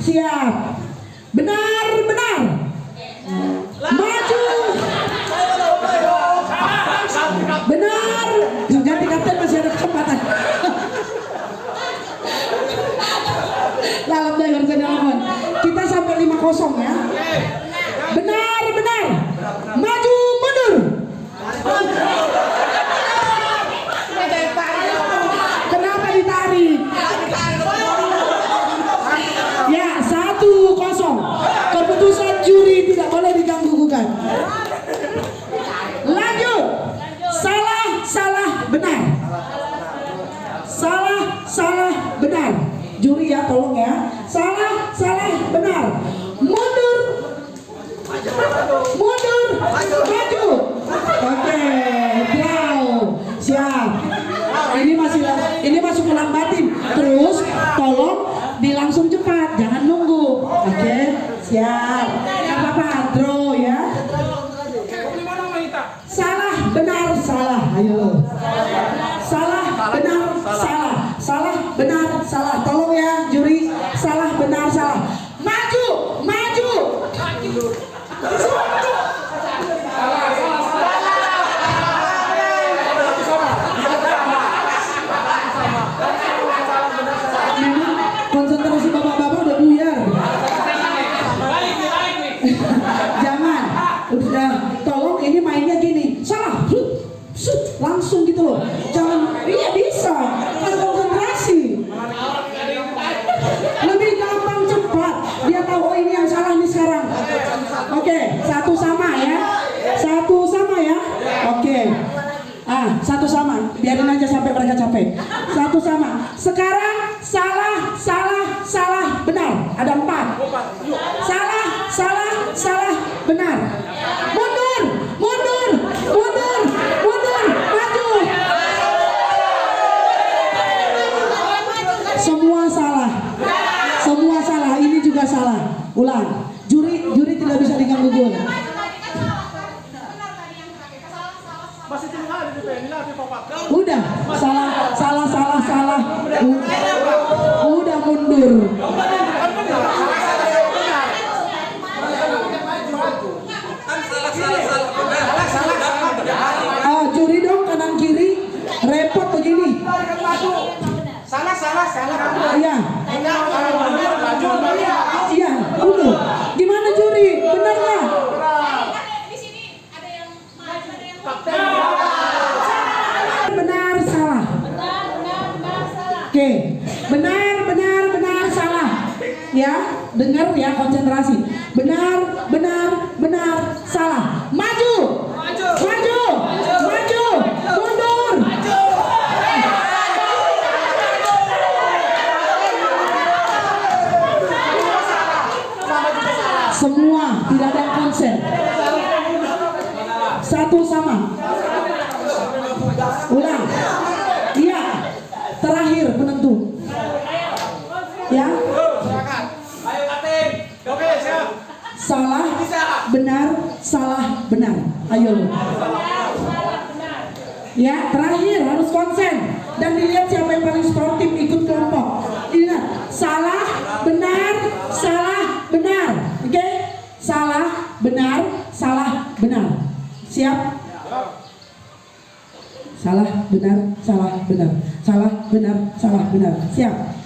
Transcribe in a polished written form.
Siap. Benar, benar. Maju. Benar. Ganti kapten masih ada kesempatan. Lalam deh harusnya lawan. Kita sampai 5-0 ya. Benar, benar. Maju, mundur. Kenapa ditarik? Ya, 1-0. Keputusan juri tidak boleh diganggu gugat. Lanjut. Salah, salah, benar. Salah, salah, benar. Juri ya, tolong ya. Salah, salah, benar. Mundur. Mundur. Maju. Oke, wow. Siap. Ini masuk ulang batin. Terus tolong dilangsung cepat, jangan nunggu. Oke, siap. Apa-apa, draw ya. Salah, benar, salah. Ayo. Salah, benar, salah. Salah, benar, salah. Tolong ya, juri. Salah, benar, salah. Maju, maju. Konsentrasi bapak-bapak udah buyar. Jangan. Udah, tolong ini mainnya gini. Salah. Langsung gitu loh. Jangan. Iya bisa. Kan konsentrasi. Lebih gampang cepat. Dia tahu oh ini yang salah nih sekarang. Oke, satu sama ya. Satu sama ya. Oke. Satu sama. Biarin aja sampai mereka capek. Satu sama. Sekarang salah, salah, salah, benar. Ada 4. Salah, salah, salah, benar. Mundur, mundur, mundur, mundur, maju. Semua salah. Semua salah. Ini juga salah. Ulang. Juri tidak bisa diganggu gol. Udah, salah. Udah mundur. Juri dong kanan kiri. Repot begini. Salah. Iya. Iya, mundur. Gimana juri? Benar nggak? Di sini ada yang maju, ada yang Benar, salah. benar, salah. Oke, benar, salah. Ya, dengar ya, konsentrasi. Benar, salah. Maju, mundur. Semua tidak ada konsen. Satu sama. Ulang. Iya. Terakhir penentu. Ya. Salah, benar, salah, benar. Ayo. Ya, terakhir harus konsen dan dilihat siapa yang paling sportif ikut kelompok. Ingat, salah, benar, salah, benar. Oke? Salah, benar, salah, benar. Siap? Salah, benar, salah, benar. Salah, benar, salah, benar. Siap?